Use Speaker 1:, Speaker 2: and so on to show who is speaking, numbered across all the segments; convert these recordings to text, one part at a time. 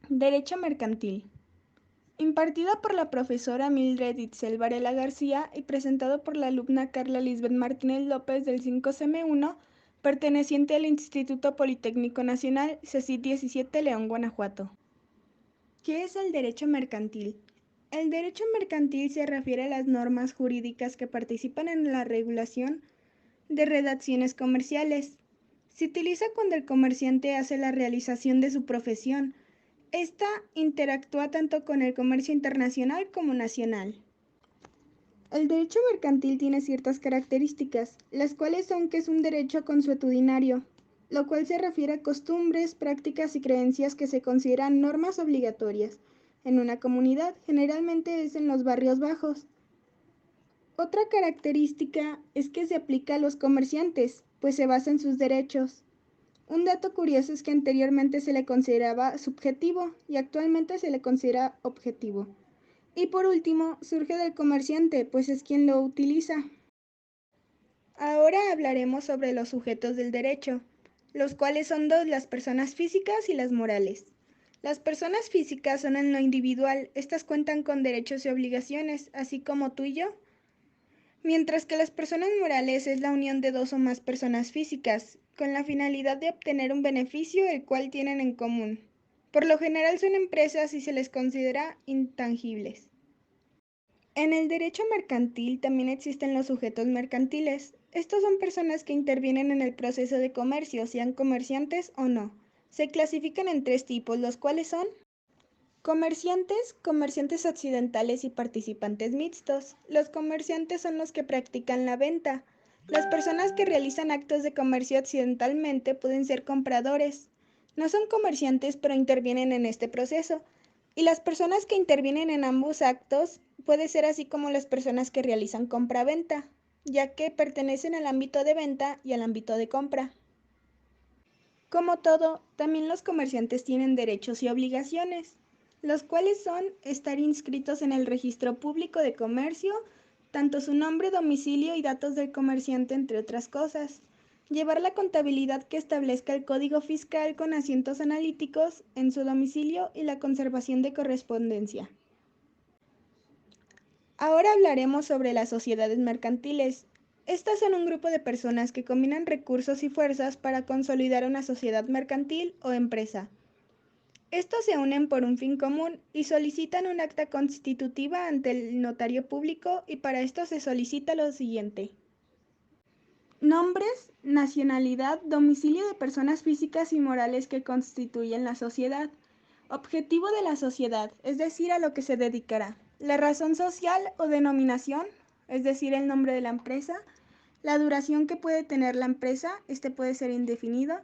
Speaker 1: Derecho mercantil. Impartida por la profesora Mildred Itzel Varela García y presentado por la alumna Carla Lisbeth Martínez López del 5CM1, perteneciente al Instituto Politécnico Nacional, CECIT 17, León, Guanajuato. ¿Qué es el derecho mercantil? El derecho mercantil se refiere a las normas jurídicas que participan en la regulación de redacciones comerciales. Se utiliza cuando el comerciante hace la realización de su profesión. Esta interactúa tanto con el comercio internacional como nacional. El derecho mercantil tiene ciertas características, las cuales son que es un derecho consuetudinario, lo cual se refiere a costumbres, prácticas y creencias que se consideran normas obligatorias en una comunidad, generalmente es en los barrios bajos. Otra característica es que se aplica a los comerciantes, pues se basa en sus derechos. Un dato curioso es que anteriormente se le consideraba subjetivo y actualmente se le considera objetivo. Y por último, surge del comerciante, pues es quien lo utiliza. Ahora hablaremos sobre los sujetos del derecho, los cuales son dos, las personas físicas y las morales. Las personas físicas son en lo individual, estas cuentan con derechos y obligaciones, así como tú y yo. Mientras que las personas morales es la unión de dos o más personas físicas, con la finalidad de obtener un beneficio el cual tienen en común. Por lo general son empresas y se les considera intangibles. En el derecho mercantil también existen los sujetos mercantiles. Estos son personas que intervienen en el proceso de comercio, sean comerciantes o no. Se clasifican en tres tipos, los cuales son comerciantes, comerciantes occidentales y participantes mixtos. Los comerciantes son los que practican la venta. Las personas que realizan actos de comercio occidentalmente pueden ser compradores. No son comerciantes, pero intervienen en este proceso. Y las personas que intervienen en ambos actos puede ser así como las personas que realizan compra-venta, ya que pertenecen al ámbito de venta y al ámbito de compra. Como todo, también los comerciantes tienen derechos y obligaciones, los cuales son estar inscritos en el registro público de comercio, tanto su nombre, domicilio y datos del comerciante, entre otras cosas. Llevar la contabilidad que establezca el código fiscal con asientos analíticos en su domicilio y la conservación de correspondencia. Ahora hablaremos sobre las sociedades mercantiles. Estas son un grupo de personas que combinan recursos y fuerzas para consolidar una sociedad mercantil o empresa. Estos se unen por un fin común y solicitan un acta constitutiva ante el notario público y para esto se solicita lo siguiente: nombres, nacionalidad, domicilio de personas físicas y morales que constituyen la sociedad, objetivo de la sociedad, es decir, a lo que se dedicará, la razón social o denominación, es decir, el nombre de la empresa, la duración que puede tener la empresa, este puede ser indefinido,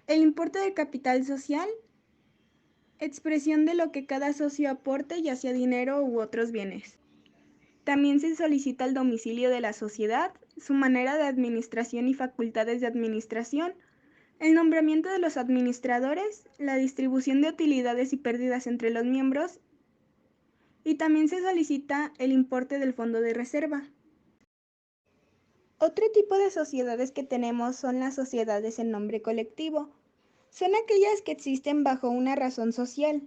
Speaker 1: el importe del capital social, expresión de lo que cada socio aporte, ya sea dinero u otros bienes. También se solicita el domicilio de la sociedad, su manera de administración y facultades de administración, el nombramiento de los administradores, la distribución de utilidades y pérdidas entre los miembros, y también se solicita el importe del fondo de reserva. Otro tipo de sociedades que tenemos son las sociedades en nombre colectivo. Son aquellas que existen bajo una razón social.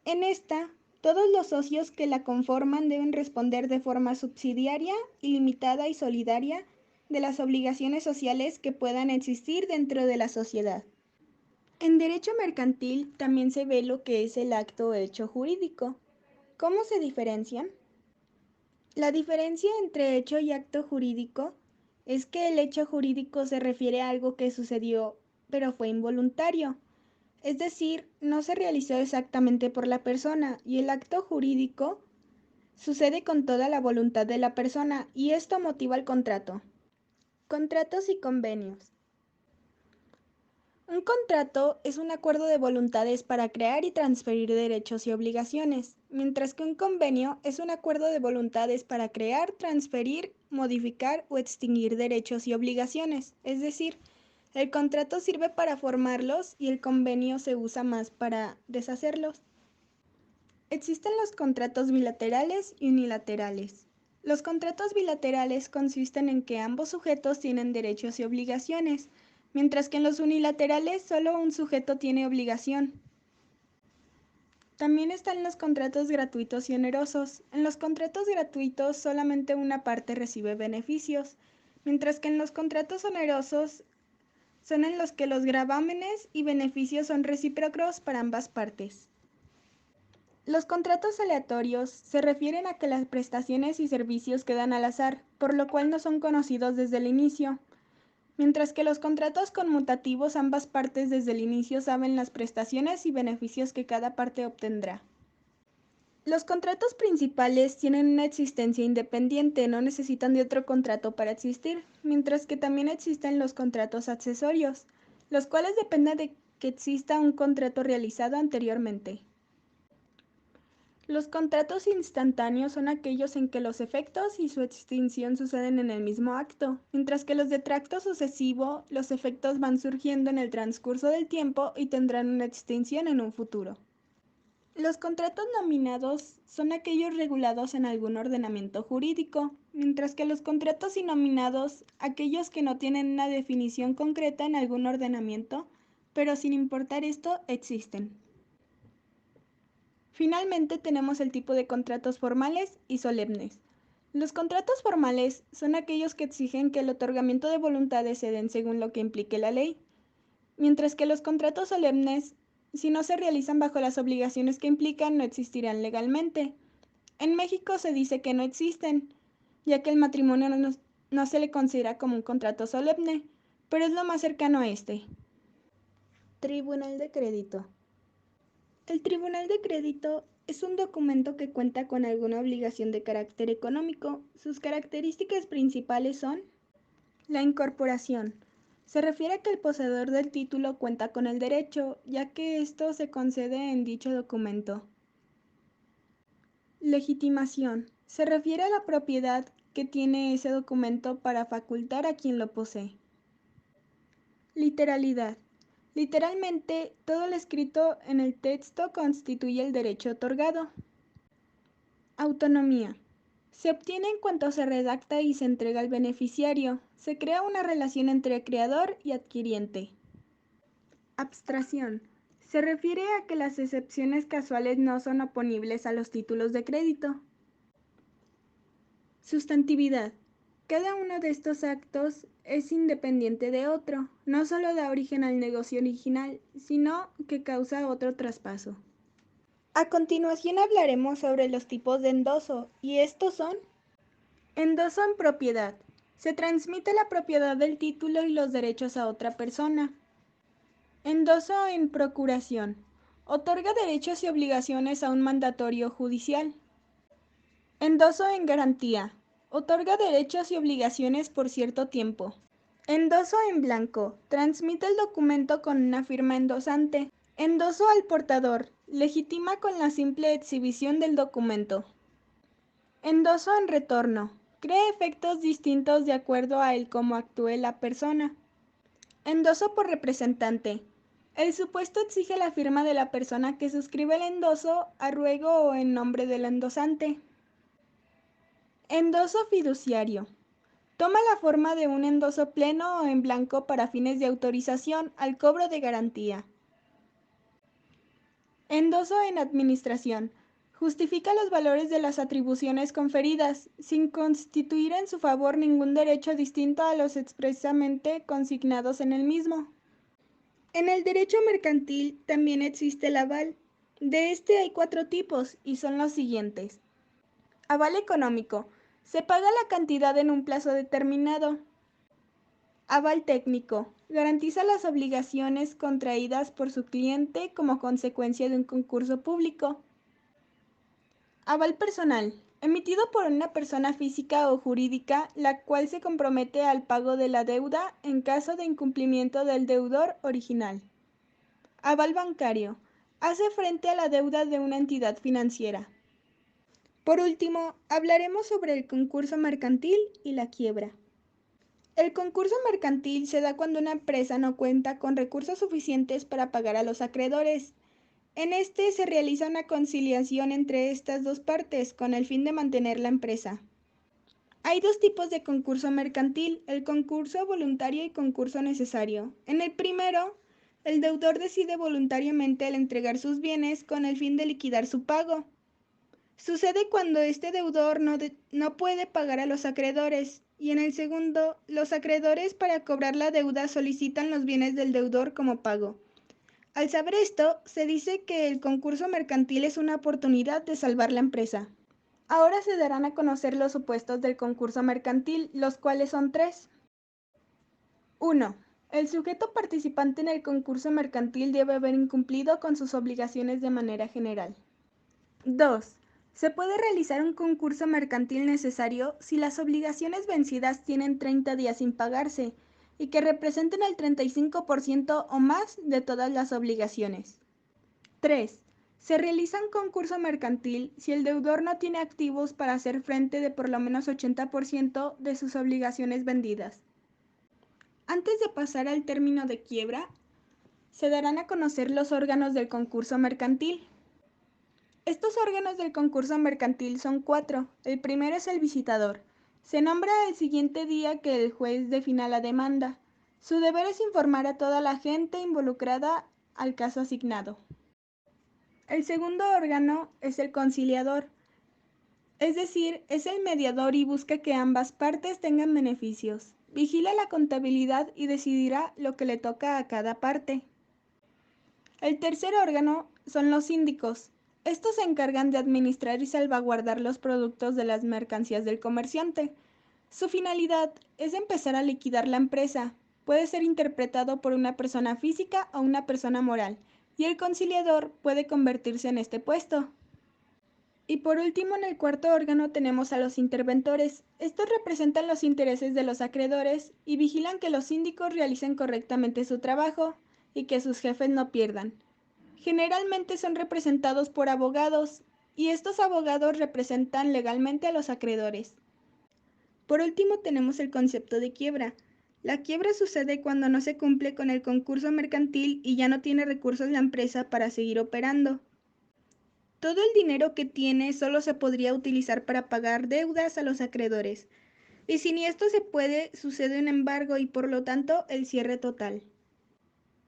Speaker 1: En esta, todos los socios que la conforman deben responder de forma subsidiaria, ilimitada y solidaria de las obligaciones sociales que puedan existir dentro de la sociedad. En derecho mercantil también se ve lo que es el acto o hecho jurídico. ¿Cómo se diferencian? La diferencia entre hecho y acto jurídico es que el hecho jurídico se refiere a algo que sucedió, pero fue involuntario. Es decir, no se realizó exactamente por la persona, y el acto jurídico sucede con toda la voluntad de la persona y esto motiva el contrato. Contratos y convenios. Un contrato es un acuerdo de voluntades para crear y transferir derechos y obligaciones, mientras que un convenio es un acuerdo de voluntades para crear, transferir, modificar o extinguir derechos y obligaciones. Es decir, el contrato sirve para formarlos y el convenio se usa más para deshacerlos. Existen los contratos bilaterales y unilaterales. Los contratos bilaterales consisten en que ambos sujetos tienen derechos y obligaciones, mientras que en los unilaterales solo un sujeto tiene obligación. También están los contratos gratuitos y onerosos. En los contratos gratuitos solamente una parte recibe beneficios, mientras que en los contratos onerosos son en los que los gravámenes y beneficios son recíprocos para ambas partes. Los contratos aleatorios se refieren a que las prestaciones y servicios quedan al azar, por lo cual no son conocidos desde el inicio, mientras que los contratos conmutativos ambas partes desde el inicio saben las prestaciones y beneficios que cada parte obtendrá. Los contratos principales tienen una existencia independiente, no necesitan de otro contrato para existir, mientras que también existen los contratos accesorios, los cuales dependen de que exista un contrato realizado anteriormente. Los contratos instantáneos son aquellos en que los efectos y su extinción suceden en el mismo acto, mientras que los de tracto sucesivo, los efectos van surgiendo en el transcurso del tiempo y tendrán una extinción en un futuro. Los contratos nominados son aquellos regulados en algún ordenamiento jurídico, mientras que los contratos innominados, aquellos que no tienen una definición concreta en algún ordenamiento, pero sin importar esto, existen. Finalmente tenemos el tipo de contratos formales y solemnes. Los contratos formales son aquellos que exigen que el otorgamiento de voluntades se den según lo que implique la ley, mientras que los contratos solemnes, si no se realizan bajo las obligaciones que implican, no existirán legalmente. En México se dice que no existen, ya que el matrimonio no se le considera como un contrato solemne, pero es lo más cercano a este. Tribunal de Crédito. El Tribunal de Crédito es un documento que cuenta con alguna obligación de carácter económico. Sus características principales son la incorporación. Se refiere a que el poseedor del título cuenta con el derecho, ya que esto se concede en dicho documento. Legitimación. Se refiere a la propiedad que tiene ese documento para facultar a quien lo posee. Literalidad. Literalmente, todo lo escrito en el texto constituye el derecho otorgado. Autonomía. Se obtiene en cuanto se redacta y se entrega al beneficiario. Se crea una relación entre creador y adquiriente. Abstracción. Se refiere a que las excepciones casuales no son oponibles a los títulos de crédito. Sustantividad. Cada uno de estos actos es independiente de otro, no solo da origen al negocio original, sino que causa otro traspaso. A continuación hablaremos sobre los tipos de endoso, y estos son: endoso en propiedad. Se transmite la propiedad del título y los derechos a otra persona. Endoso en procuración. Otorga derechos y obligaciones a un mandatario judicial. Endoso en garantía. Otorga derechos y obligaciones por cierto tiempo. Endoso en blanco. Transmite el documento con una firma endosante. Endoso al portador. Legitima con la simple exhibición del documento. Endoso en retorno. Crea efectos distintos de acuerdo a el cómo actúe la persona. Endoso por representante. El supuesto exige la firma de la persona que suscribe el endoso a ruego o en nombre del endosante. Endoso fiduciario. Toma la forma de un endoso pleno o en blanco para fines de autorización al cobro de garantía. Endoso en administración. Justifica los valores de las atribuciones conferidas, sin constituir en su favor ningún derecho distinto a los expresamente consignados en el mismo. En el derecho mercantil también existe el aval. De este hay 4 tipos y son los siguientes. Aval económico. Se paga la cantidad en un plazo determinado. Aval técnico. Garantiza las obligaciones contraídas por su cliente como consecuencia de un concurso público. Aval personal. Emitido por una persona física o jurídica, la cual se compromete al pago de la deuda en caso de incumplimiento del deudor original. Aval bancario. Hace frente a la deuda de una entidad financiera. Por último, hablaremos sobre el concurso mercantil y la quiebra. El concurso mercantil se da cuando una empresa no cuenta con recursos suficientes para pagar a los acreedores. En este se realiza una conciliación entre estas dos partes con el fin de mantener la empresa. Hay 2 tipos de concurso mercantil, el concurso voluntario y concurso necesario. En el primero, El deudor decide voluntariamente el entregar sus bienes con el fin de liquidar su pago. Sucede cuando este deudor no puede pagar a los acreedores, y en el segundo, los acreedores para cobrar la deuda solicitan los bienes del deudor como pago. Al saber esto, se dice que el concurso mercantil es una oportunidad de salvar la empresa. Ahora se darán a conocer los supuestos del concurso mercantil, los cuales son tres. 1. El sujeto participante en el concurso mercantil debe haber incumplido con sus obligaciones de manera general. 2. Se puede realizar un concurso mercantil necesario si las obligaciones vencidas tienen 30 días sin pagarse y que representen el 35% o más de todas las obligaciones. 3. Se realiza un concurso mercantil si el deudor no tiene activos para hacer frente de por lo menos 80% de sus obligaciones vendidas. Antes de pasar al término de quiebra, se darán a conocer los órganos del concurso mercantil. Estos órganos del concurso mercantil son 4. El primero es el visitador. Se nombra el siguiente día que el juez defina la demanda. Su deber es informar a toda la gente involucrada al caso asignado. El segundo órgano es el conciliador, es decir, es el mediador y busca que ambas partes tengan beneficios. Vigila la contabilidad y decidirá lo que le toca a cada parte. El tercer órgano son los síndicos. Estos se encargan de administrar y salvaguardar los productos de las mercancías del comerciante. Su finalidad es empezar a liquidar la empresa. Puede ser interpretado por una persona física o una persona moral, y el conciliador puede convertirse en este puesto. Y por último, en el cuarto órgano tenemos a los interventores. Estos representan los intereses de los acreedores y vigilan que los síndicos realicen correctamente su trabajo y que sus jefes no pierdan. Generalmente son representados por abogados, y estos abogados representan legalmente a los acreedores. Por último, tenemos el concepto de quiebra. La quiebra sucede cuando no se cumple con el concurso mercantil y ya no tiene recursos la empresa para seguir operando. Todo el dinero que tiene solo se podría utilizar para pagar deudas a los acreedores, y si ni esto se puede, sucede un embargo y por lo tanto el cierre total.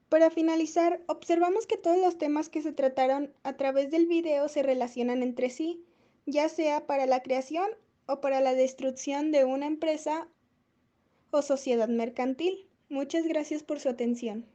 Speaker 1: Para finalizar, observamos que todos los temas que se trataron a través del video se relacionan entre sí, ya sea para la creación o para la destrucción de una empresa o sociedad mercantil. Muchas gracias por su atención.